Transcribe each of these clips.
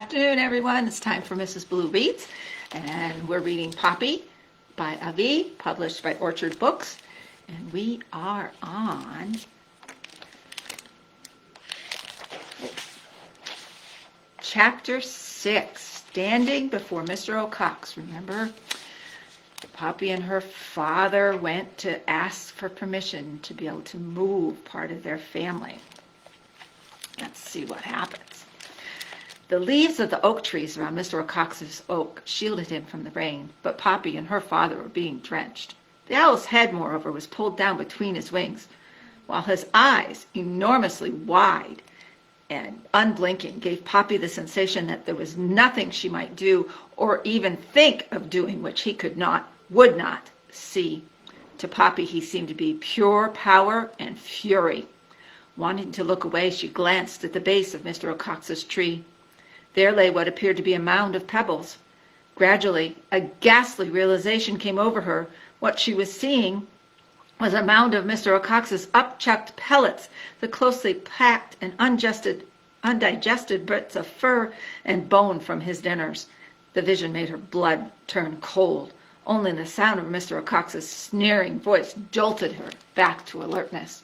Afternoon, everyone. It's time for Mrs. Blue Reads, and we're reading Poppy by Avi, published by Orchard Books, and we are on Chapter 6, Standing Before Mr. O'Cox. Remember, Poppy and her father went to ask for permission to be able to move part of their family. Let's see what happens. The leaves of the oak trees around Mr. O'Cox's oak shielded him from the rain, but Poppy and her father were being drenched. The owl's head, moreover, was pulled down between his wings, while his eyes, enormously wide and unblinking, gave Poppy the sensation that there was nothing she might do or even think of doing which he would not see. To Poppy he seemed to be pure power and fury. Wanting to look away, she glanced at the base of Mr. O'Cox's tree. There lay what appeared to be a mound of pebbles. Gradually, a ghastly realization came over her. What she was seeing was a mound of Mr. O'Cox's upchucked pellets, the closely packed and undigested bits of fur and bone from his dinners. The vision made her blood turn cold. Only the sound of Mr. O'Cox's sneering voice jolted her back to alertness.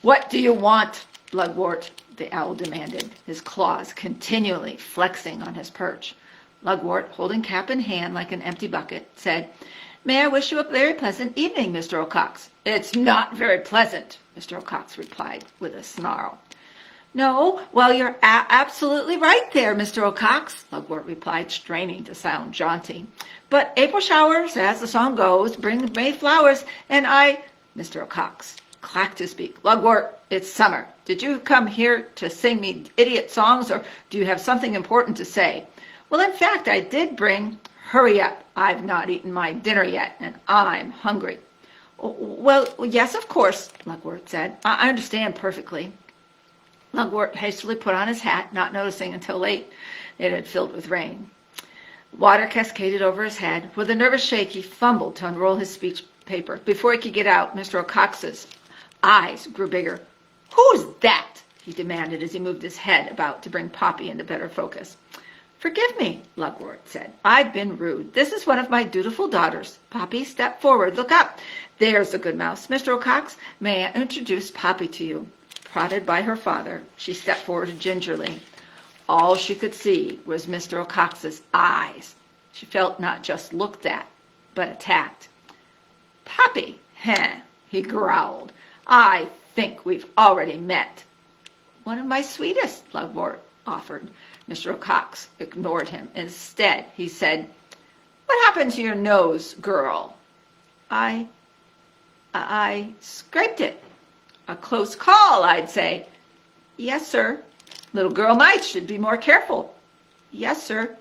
"What do you want, Lugwort?" the owl demanded, his claws continually flexing on his perch. Lugwort, holding cap in hand like an empty bucket, said, "May I wish you a very pleasant evening, Mr. O'Cox?" "It's not very pleasant," Mr. O'Cox replied with a snarl. "No, well, you're absolutely right there, Mr. O'Cox," Lugwort replied, straining to sound jaunty. "But April showers, as the song goes, bring May flowers, and Mr. O'Cox clacked his beak. "Lugwort, it's summer. Did you come here to sing me idiot songs, or do you have something important to say?" "Well, in fact, I did bring—" "Hurry up. I've not eaten my dinner yet, and I'm hungry." Well, yes, of course," Lugwort said. I understand perfectly." Lugwort hastily put on his hat, not noticing until late it had filled with rain. Water cascaded over his head. With a nervous shake, he fumbled to unroll his speech paper. Before he could get out, Mr. O'Cox's eyes grew bigger. "Who's that?" he demanded as he moved his head about to bring Poppy into better focus. "Forgive me," Lugwort said. "I've been rude. This is one of my dutiful daughters. Poppy, step forward. Look up. There's a good mouse. Mr. O'Cox, may I introduce Poppy to you?" Prodded by her father, she stepped forward gingerly. All she could see was Mr. O'Cox's eyes. She felt not just looked at, but attacked. "Poppy, he growled. "I think we've already met." "One of my sweetest," Lugwort offered. Mr. O'Cox ignored him. Instead, he said, "What happened to your nose, girl?" I scraped it." "A close call, I'd say." "Yes, sir." "Little girl mice should be more careful." "Yes, sir."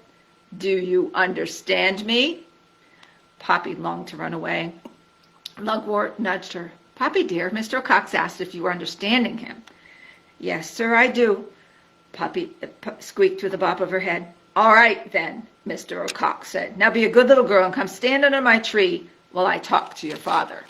"Do you understand me?" Poppy longed to run away. Lugwort nudged her. "Poppy, dear, Mr. O'Cox asked if you were understanding him." "Yes, sir, I do," Poppy squeaked with a bop of her head. "All right, then," Mr. O'Cox said. "Now be a good little girl and come stand under my tree while I talk to your father."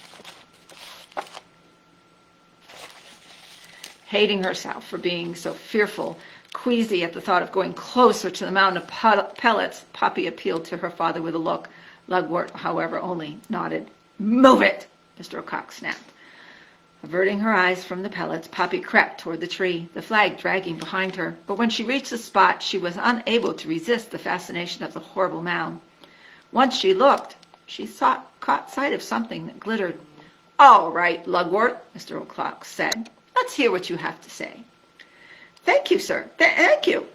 Hating herself for being so fearful, queasy at the thought of going closer to the mound of pellets, Poppy appealed to her father with a look. Lugwort, however, only nodded. "Move it!" Mr. O'Cox snapped. Averting her eyes from the pellets, Poppy crept toward the tree, the flag dragging behind her. But when she reached the spot, she was unable to resist the fascination of the horrible mound. Once she looked, she caught sight of something that glittered. "All right, Lugwort," Mr. O'Cox said. "Let's hear what you have to say." "Thank you, sir. Thank you."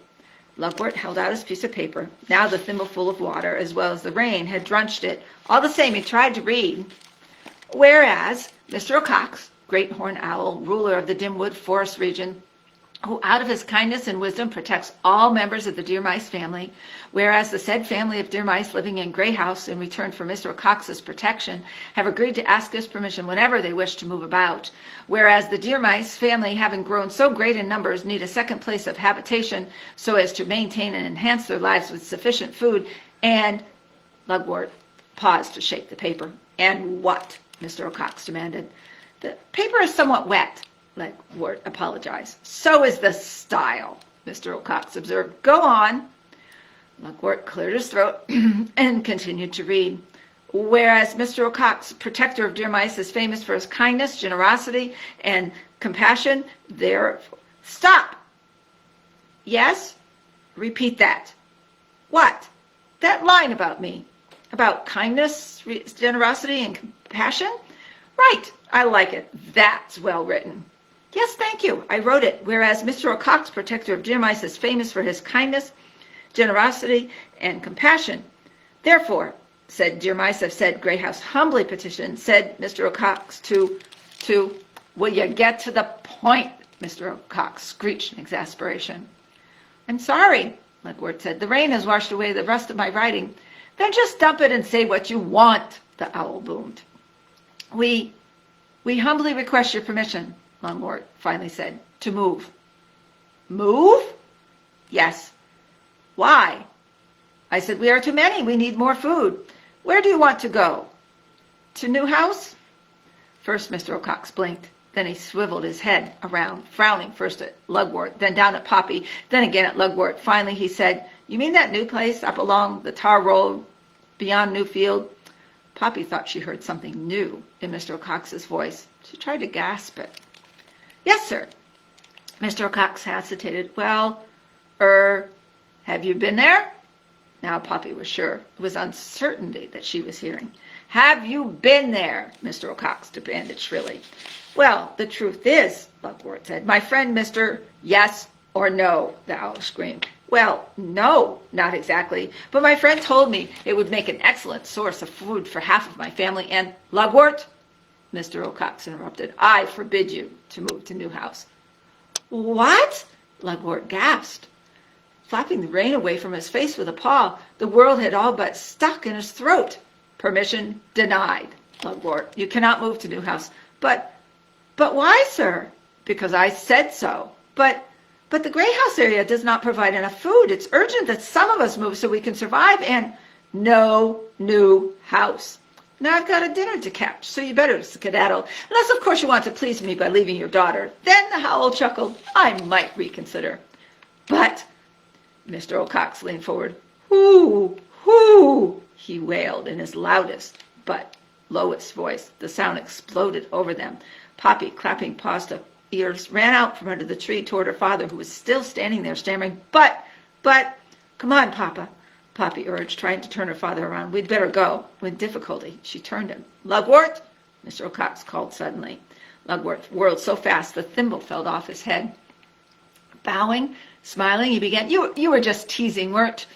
Lugwort held out his piece of paper. Now the thimbleful of water, as well as the rain, had drenched it. All the same, he tried to read. "Whereas Mr. O'Cox, great horned owl, ruler of the Dimwood Forest region, who out of his kindness and wisdom protects all members of the deer mice family, whereas the said family of deer mice living in Grey House in return for Mr. O'Cox's protection have agreed to ask his permission whenever they wish to move about, whereas the deer mice family, having grown so great in numbers, need a second place of habitation so as to maintain and enhance their lives with sufficient food, and—" Lugwort paused to shake the paper. "And what?" Mr. O'Cox demanded. "The paper is somewhat wet," Lugwort apologized. "So is the style." Mr. O'Cox observed. Go on. Lugwort cleared his throat and continued to read. Whereas Mr. O'Cox, protector of dear mice, is famous for his kindness, generosity, and compassion, Stop! Yes? Repeat that. What? That line about me. About kindness, generosity, and compassion? Right. I like it. That's well written. Yes, thank you. I wrote it. Whereas Mr. O'Cox, protector of dear mice, is famous for his kindness, generosity, and compassion. Therefore, said Dear Mice, I've said, Grey House humbly petitioned, said Mr. O'Cox will you get to the point? Mr. O'Cox screeched in exasperation. I'm sorry, Lugwort said. The rain has washed away the rest of my writing. Then just dump it and say what you want, the owl boomed. We humbly request your permission, Lugwort finally said, to move. Move? Yes. Why? I said, we are too many. We need more food. Where do you want to go? To New House? First, Mr. O'Cox blinked. Then he swiveled his head around, frowning first at Lugwort, then down at Poppy, then again at Lugwort. Finally, he said, you mean that new place up along the tar road beyond Newfield? Poppy thought she heard something new in Mr. O'Cox's voice. She tried to gasp it. Yes, sir. Mr. O'Cox hesitated. Well, have you been there? Now Poppy was sure. It was uncertainty that she was hearing. Have you been there? Mr. O'Cox demanded shrilly. Well, the truth is, Lugwort said, my friend Mr. Yes or no, the owl screamed. Well, no, not exactly. But my friend told me it would make an excellent source of food for half of my family. And Lugwort, Mr. O'Cox interrupted, I forbid you to move to New House. What? Lugwort gasped. Flapping the rain away from his face with a paw, the world had all but stuck in his throat. Permission denied, Lugwort. You cannot move to New House. But why, sir? Because I said so. But the Grey House area does not provide enough food. It's urgent that some of us move so we can survive. And no new house. Now I've got a dinner to catch, so you better skedaddle. Unless, of course, you want to please me by leaving your daughter. Then the owl chuckled. I might reconsider. But Mr. O'Cox leaned forward. Hoo, hoo, he wailed in his loudest but lowest voice. The sound exploded over them. Poppy, clapping paws to ears, ran out from under the tree toward her father, who was still standing there stammering, But, come on, Papa, Poppy urged, trying to turn her father around. We'd better go. With difficulty, she turned him. Lugwort, Mr. O'Cox called suddenly. Lugwort whirled so fast the thimble fell off his head. Bowing, smiling, he began, You were just teasing, weren't?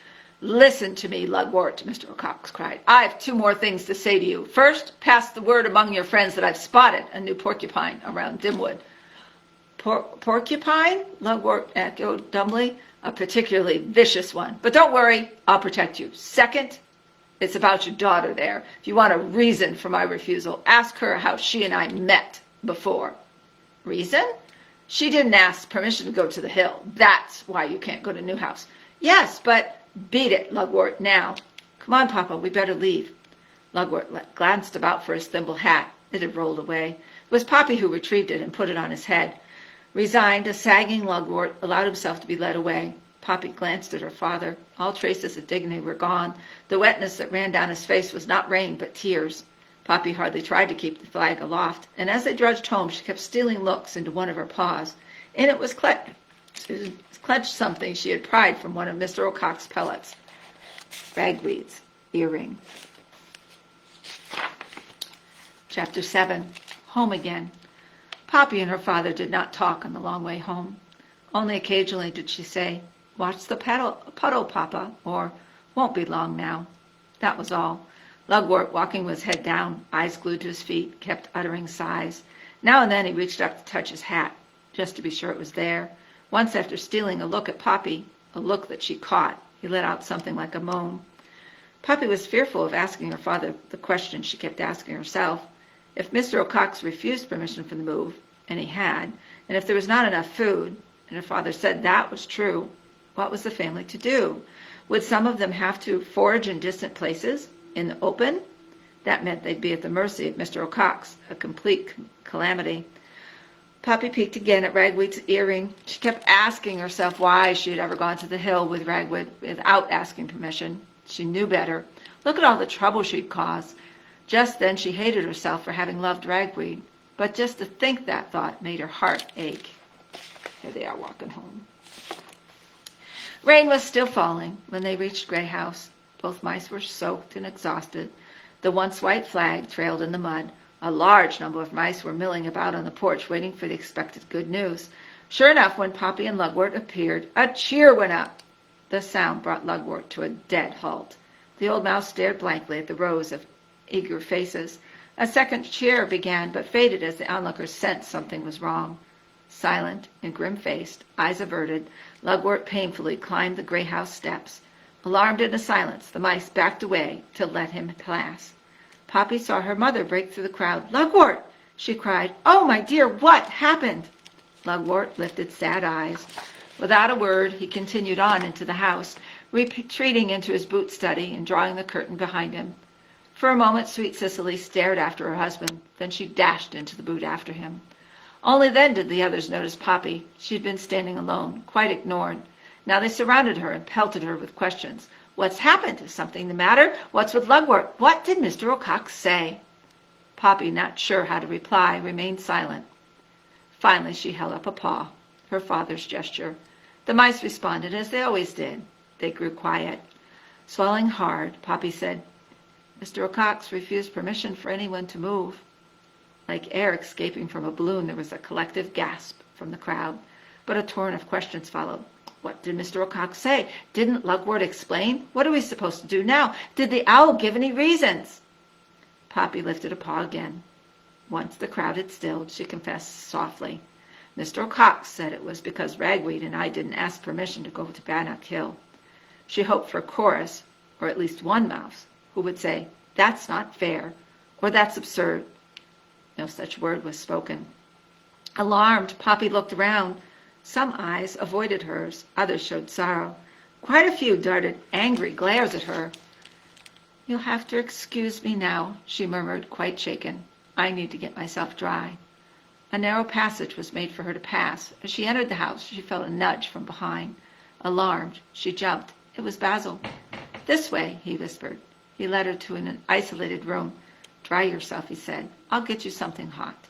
Listen to me, Lugwort, Mr. O'Cox cried. I've two more things to say to you. First, pass the word among your friends that I've spotted a new porcupine around Dimwood. Porcupine? Lugwort echoed dumbly. A particularly vicious one. But don't worry, I'll protect you. Second, it's about your daughter there. If you want a reason for my refusal, ask her how she and I met before. Reason? She didn't ask permission to go to the hill. That's why you can't go to New House. Yes, but beat it, Lugwort, now. Come on, Papa, we better leave. Lugwort glanced about for his thimble hat. It had rolled away. It was Poppy who retrieved it and put it on his head. Resigned, a sagging Lugwort allowed himself to be led away. Poppy glanced at her father. All traces of dignity were gone. The wetness that ran down his face was not rain, but tears. Poppy hardly tried to keep the flag aloft, and as they drudged home, she kept stealing looks into one of her paws. In it was clenched something she had pried from one of Mr. O'Cox's pellets. Ragweed's earring. Chapter 7. Home again. Poppy and her father did not talk on the long way home. Only occasionally did she say, Watch the puddle, Papa, or won't be long now. That was all. Lugwort, walking with his head down, eyes glued to his feet, kept uttering sighs. Now and then he reached up to touch his hat, just to be sure it was there. Once, after stealing a look at Poppy, a look that she caught, he let out something like a moan. Poppy was fearful of asking her father the question she kept asking herself. If Mr. O'Cox refused permission for the move, and he had, and if there was not enough food, and her father said that was true, what was the family to do? Would some of them have to forage in distant places, in the open? That meant they'd be at the mercy of Mr. O'Cox, a complete calamity. Poppy peeked again at Ragweed's earring. She kept asking herself why she had ever gone to the hill with Ragweed without asking permission. She knew better. Look at all the trouble she'd caused. Just then she hated herself for having loved Ragweed. But just to think that thought made her heart ache. Here they are walking home. Rain was still falling when they reached Grey House. Both mice were soaked and exhausted. The once white flag trailed in the mud. A large number of mice were milling about on the porch waiting for the expected good news. Sure enough, when Poppy and Lugwort appeared, a cheer went up. The sound brought Lugwort to a dead halt. The old mouse stared blankly at the rows of eager faces. A second cheer began, but faded as the onlookers sensed something was wrong. Silent and grim-faced, eyes averted, Lugwort painfully climbed the Grey House steps. Alarmed into silence, the mice backed away to let him pass. Poppy saw her mother break through the crowd. "Lugwort!" she cried. "Oh, my dear, what happened?" Lugwort lifted sad eyes. Without a word, he continued on into the house, retreating into his boot study and drawing the curtain behind him. For a moment, sweet Cicely stared after her husband. Then she dashed into the boot after him. Only then did the others notice Poppy. She'd been standing alone, quite ignored. Now they surrounded her and pelted her with questions. "What's happened? Is something the matter? What's with Lugwort? What did Mr. O'Cox say?" Poppy, not sure how to reply, remained silent. Finally, she held up a paw, her father's gesture. The mice responded as they always did. They grew quiet. Swallowing hard, Poppy said, "Mr. O'Cox refused permission for anyone to move." Like air escaping from a balloon, there was a collective gasp from the crowd, but a torrent of questions followed. What did Mr. O'Cox say? Didn't Lugwort explain? What are we supposed to do now? Did the owl give any reasons? Poppy lifted a paw again. Once the crowd had stilled, she confessed softly. Mr. O'Cox said it was because Ragweed and I didn't ask permission to go to Bannock Hill. She hoped for a chorus, or at least one mouse, who would say, "That's not fair," or "That's absurd." No such word was spoken. Alarmed, Poppy looked around. Some eyes avoided hers, others showed sorrow. Quite a few darted angry glares at her. "You'll have to excuse me now," she murmured, quite shaken. "I need to get myself dry." A narrow passage was made for her to pass. As she entered the house, she felt a nudge from behind. Alarmed, she jumped. It was Basil. "This way," he whispered. He led her to an isolated room. "Dry yourself," he said. "I'll get you something hot."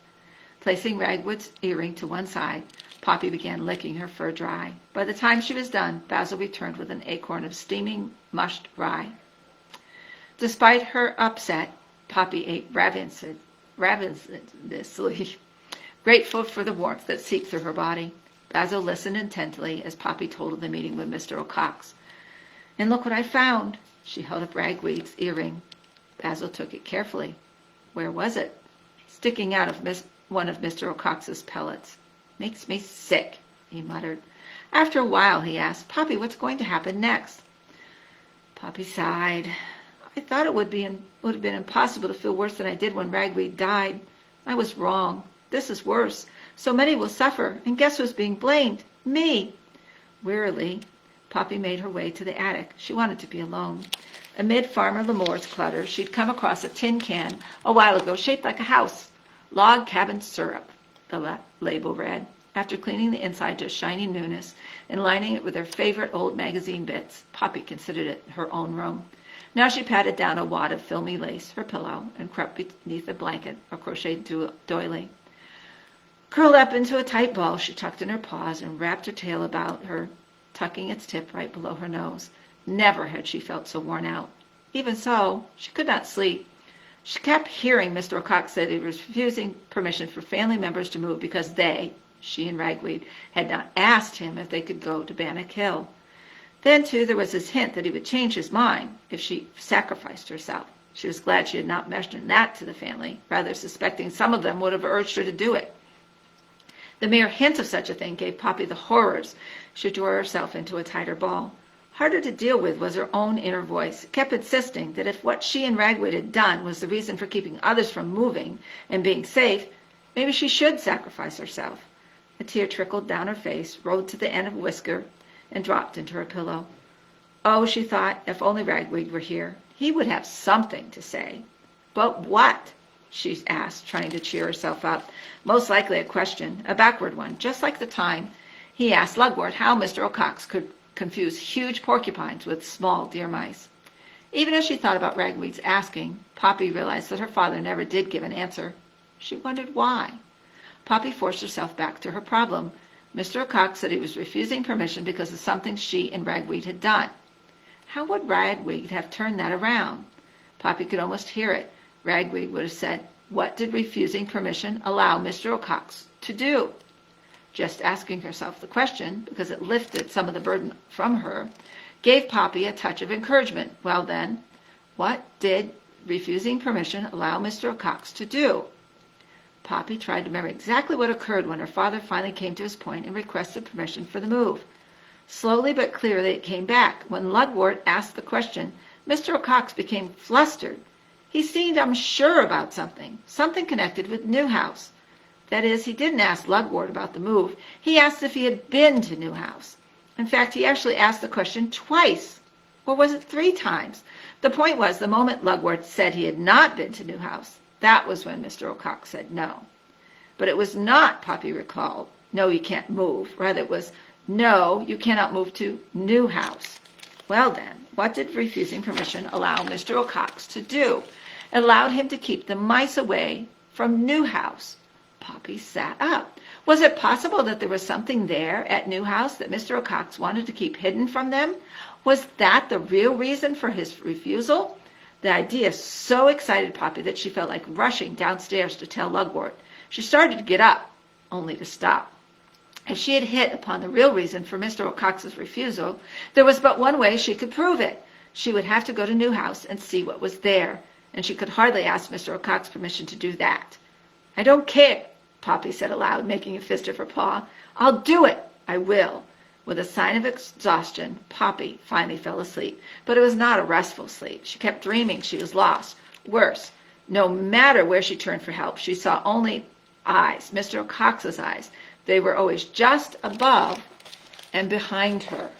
Placing Ragweed's earring to one side, Poppy began licking her fur dry. By the time she was done, Basil returned with an acorn of steaming, mushed rye. Despite her upset, Poppy ate ravenously, grateful for the warmth that seeped through her body. Basil listened intently as Poppy told of the meeting with Mr. O'Cox. "And look what I found." She held up Ragweed's earring. Basil took it carefully. Where was it? Sticking out of one of Mr. O'Cox's pellets. "Makes me sick," he muttered. After a while, he asked, "Poppy, what's going to happen next?" Poppy sighed. "I thought it would have been impossible to feel worse than I did when Ragweed died. I was wrong. This is worse. So many will suffer, and guess who's being blamed? Me." Wearily, Poppy made her way to the attic. She wanted to be alone. Amid Farmer Lamore's clutter, she'd come across a tin can a while ago shaped like a house. "Log cabin syrup," the label read. After cleaning the inside to a shiny newness and lining it with her favorite old magazine bits, Poppy considered it her own room. Now she patted down a wad of filmy lace, her pillow, and crept beneath a blanket, a crocheted doily. Curled up into a tight ball, she tucked in her paws and wrapped her tail about her, tucking its tip right below her nose. Never had she felt so worn out. Even so, she could not sleep. She kept hearing Mr. O'Cox say he was refusing permission for family members to move because she and Ragweed, had not asked him if they could go to Bannock Hill. Then, too, there was his hint that he would change his mind if she sacrificed herself. She was glad she had not mentioned that to the family, rather suspecting some of them would have urged her to do it. The mere hint of such a thing gave Poppy the horrors. She drew herself into a tighter ball. Harder to deal with was her own inner voice. It kept insisting that if what she and Ragweed had done was the reason for keeping others from moving and being safe, maybe she should sacrifice herself. A tear trickled down her face, rolled to the end of a whisker, and dropped into her pillow. Oh, she thought, if only Ragweed were here, he would have something to say. But what? she asked, trying to cheer herself up. Most likely a question, a backward one, just like the time he asked Lugwort how Mr. O'Cox could confuse huge porcupines with small deer mice. Even as she thought about Ragweed's asking, Poppy realized that her father never did give an answer. She wondered why. Poppy forced herself back to her problem. Mr. O'Cox said he was refusing permission because of something she and Ragweed had done. How would Ragweed have turned that around? Poppy could almost hear it. Ragweed would have said, "What did refusing permission allow Mr. O'Cox to do?" Just asking herself the question, because it lifted some of the burden from her, gave Poppy a touch of encouragement. Well then, what did refusing permission allow Mr. O'Cox to do? Poppy tried to remember exactly what occurred when her father finally came to his point and requested permission for the move. Slowly but clearly it came back. When Lugwort asked the question, Mr. O'Cox became flustered. He seemed unsure about something connected with Newhouse. That is, he didn't ask Lugwort about the move. He asked if he had been to Newhouse. In fact, he actually asked the question twice. Or was it 3 times? The point was, the moment Lugwort said he had not been to Newhouse, that was when Mr. O'Cox said no. But it was not, Poppy recalled, "No, you can't move." Rather, it was, "No, you cannot move to Newhouse." Well then, what did refusing permission allow Mr. O'Cox to do? It allowed him to keep the mice away from Newhouse. Poppy sat up. Was it possible that there was something there at Newhouse that Mr. O'Cox wanted to keep hidden from them? Was that the real reason for his refusal? The idea so excited Poppy that she felt like rushing downstairs to tell Lugwort. She started to get up, only to stop. If she had hit upon the real reason for Mr. O'Cox's refusal, there was but one way she could prove it. She would have to go to Newhouse and see what was there, and she could hardly ask Mr. O'Cox permission to do that. "I don't care," Poppy said aloud, making a fist of her paw. "I'll do it. I will." With a sign of exhaustion, Poppy finally fell asleep. But it was not a restful sleep. She kept dreaming she was lost. Worse, no matter where she turned for help, she saw only eyes, Mr. O'Cox's eyes. They were always just above and behind her.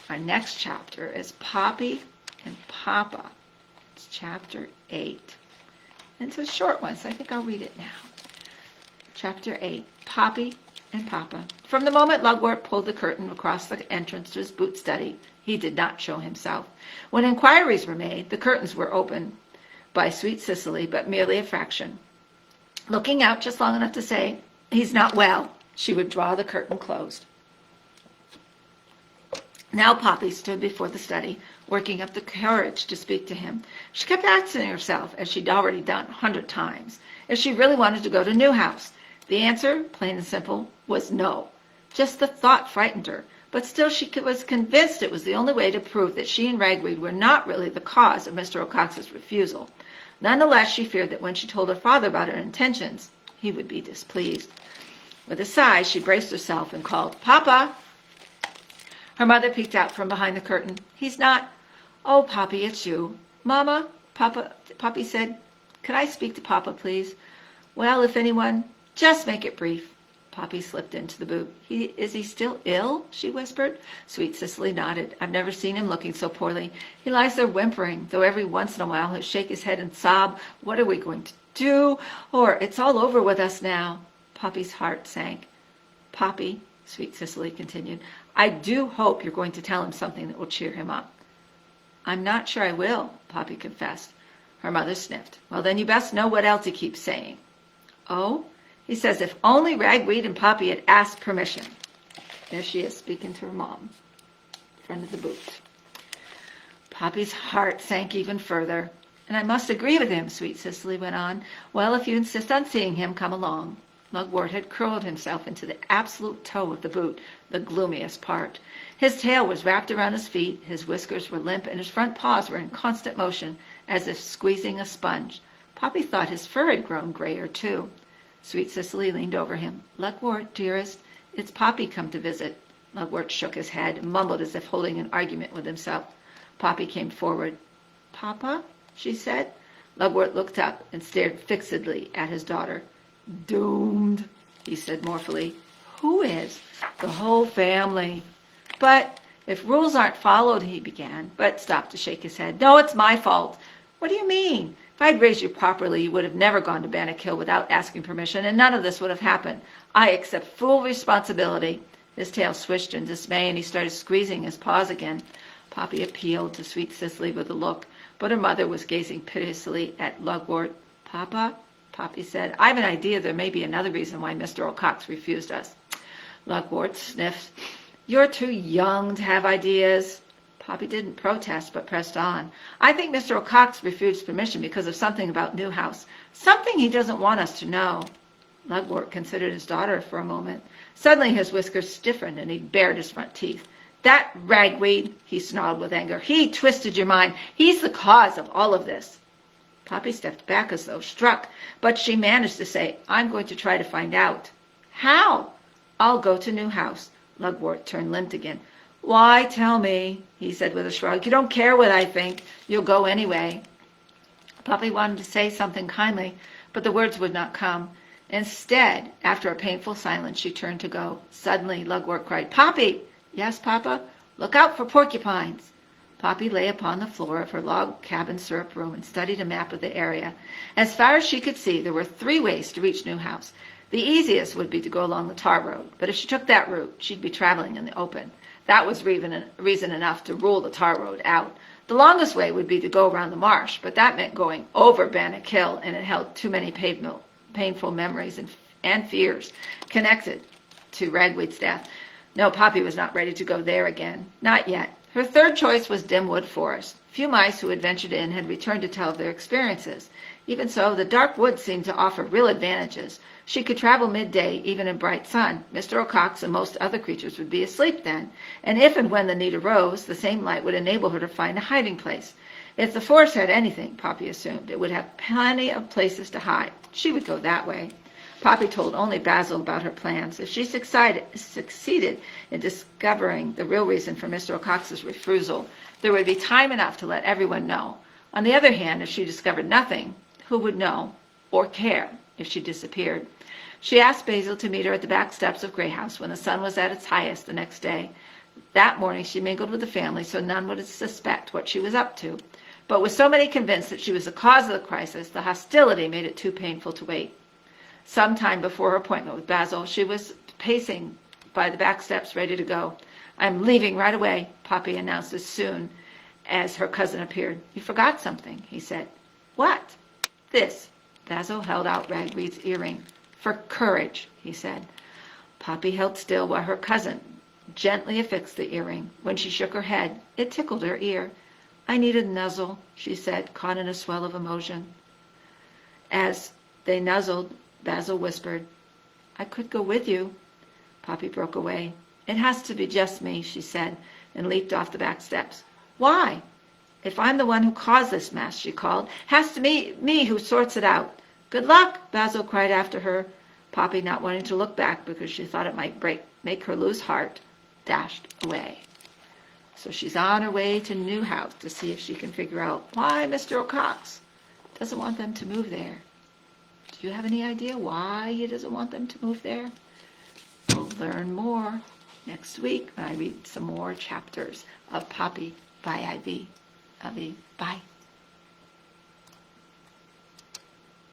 Our next chapter is Poppy and Papa. It's chapter 8. And it's a short one, so I think I'll read it now. Chapter 8, Poppy and Papa. From the moment Lugwort pulled the curtain across the entrance to his boot study, he did not show himself. When inquiries were made, the curtains were opened by Sweet Cicely, but merely a fraction. Looking out just long enough to say, "He's not well," she would draw the curtain closed. Now Poppy stood before the study, working up the courage to speak to him. She kept asking herself, as she'd already done 100 times, if she really wanted to go to Newhouse. The answer, plain and simple, was no. Just the thought frightened her, but still she was convinced it was the only way to prove that she and Ragweed were not really the cause of Mr. O'Cox's refusal. Nonetheless, she feared that when she told her father about her intentions, he would be displeased. With a sigh, she braced herself and called, "Papa!" Her mother peeked out from behind the curtain. "He's not—" "Oh, Poppy, it's you." "Mama," Poppy said, "could I speak to Papa, please?" "Well, if anyone—" "Just make it brief." Poppy slipped into the boot. Is he still ill?" she whispered. Sweet Cicely nodded. "I've never seen him looking so poorly. He lies there whimpering, though every once in a while he'll shake his head and sob, 'What are we going to do?' or 'It's all over with us now.'" Poppy's heart sank. "Poppy," Sweet Cicely continued, "I do hope you're going to tell him something that will cheer him up." "I'm not sure I will," Poppy confessed. Her mother sniffed. "Well, then you best know what else he keeps saying." "Oh?" "He says if only Ragweed and Poppy had asked permission." There she is, speaking to her mom, in front of the booth. Poppy's heart sank even further. "And I must agree with him," Sweet Cicely went on. "Well, if you insist on seeing him, come along." Lugwort had curled himself into the absolute toe of the boot, the gloomiest part. His tail was wrapped around his feet, his whiskers were limp, and his front paws were in constant motion, as if squeezing a sponge. Poppy thought his fur had grown grayer, too. Sweet Cicely leaned over him. "Lugwort, dearest, it's Poppy come to visit." Lugwort shook his head and mumbled as if holding an argument with himself. Poppy came forward. "Papa?" she said. Lugwort looked up and stared fixedly at his daughter. "Doomed," he said mournfully. "Who is?" "The whole family." "But if rules aren't followed," he began, but stopped to shake his head. "No, it's my fault." What do you mean? If I'd raised you properly, you would have never gone to Bannock Hill without asking permission, and none of this would have happened. I accept full responsibility. His tail swished in dismay, and he started squeezing his paws again. Poppy appealed to sweet Cicely with a look, but her mother was gazing piteously at Lugwort. Papa, Poppy said, I've an idea there may be another reason why Mr. O'Cox refused us. Lugwort sniffed. You're too young to have ideas. Poppy didn't protest, but pressed on. I think Mr. O'Cox refused permission because of something about Newhouse. Something he doesn't want us to know. Lugwort considered his daughter for a moment. Suddenly his whiskers stiffened, and he bared his front teeth. That ragweed, he snarled with anger. He twisted your mind. He's the cause of all of this. Poppy stepped back as though struck, but she managed to say, I'm going to try to find out. How? I'll go to Newhouse. Lugwort turned limp again. Why, tell me, he said with a shrug. You don't care what I think. You'll go anyway. Poppy wanted to say something kindly, but the words would not come. Instead, after a painful silence, she turned to go. Suddenly, Lugwort cried, Poppy! Yes, Papa? Look out for porcupines. Poppy lay upon the floor of her log cabin syrup room and studied a map of the area. As far as she could see, there were 3 ways to reach Newhouse. The easiest would be to go along the tar road, but if she took that route, she'd be traveling in the open. That was reason enough to rule the tar road out. The longest way would be to go around the marsh, but that meant going over Bannock Hill, and it held too many painful memories and fears connected to Ragweed's death. No, Poppy was not ready to go there again. Not yet. Her third choice was dim wood forest. Few mice who had ventured in had returned to tell of their experiences. Even so, the dark woods seemed to offer real advantages. She could travel midday, even in bright sun. Mr. O'Cox and most other creatures would be asleep then, and if and when the need arose, the same light would enable her to find a hiding place. If the forest had anything, Poppy assumed, it would have plenty of places to hide. She would go that way. Poppy told only Basil about her plans. If she succeeded in discovering the real reason for Mr. O'Cox's refusal, there would be time enough to let everyone know. On the other hand, if she discovered nothing, who would know or care if she disappeared? She asked Basil to meet her at the back steps of Grey House when the sun was at its highest the next day. That morning she mingled with the family so none would suspect what she was up to. But with so many convinced that she was the cause of the crisis, the hostility made it too painful to wait. Some time before her appointment with Basil, she was pacing by the back steps, ready to go. I'm leaving right away, Poppy announced as soon as her cousin appeared. You forgot something, he said. What? This. Basil held out Ragweed's earring. For courage, he said. Poppy held still while her cousin gently affixed the earring. When she shook her head, it tickled her ear. I need a nuzzle, she said, caught in a swell of emotion. As they nuzzled, Basil whispered, I could go with you. Poppy broke away. It has to be just me, she said, and leaped off the back steps. Why? If I'm the one who caused this mess, she called, has to be me who sorts it out. Good luck, Basil cried after her. Poppy, not wanting to look back because she thought it might make her lose heart, dashed away. So she's on her way to Newhouse to see if she can figure out why Mr. O'Cox doesn't want them to move there. Do you have any idea why he doesn't want them to move there? We'll learn more next week when I read some more chapters of Poppy by Ivy. Bye.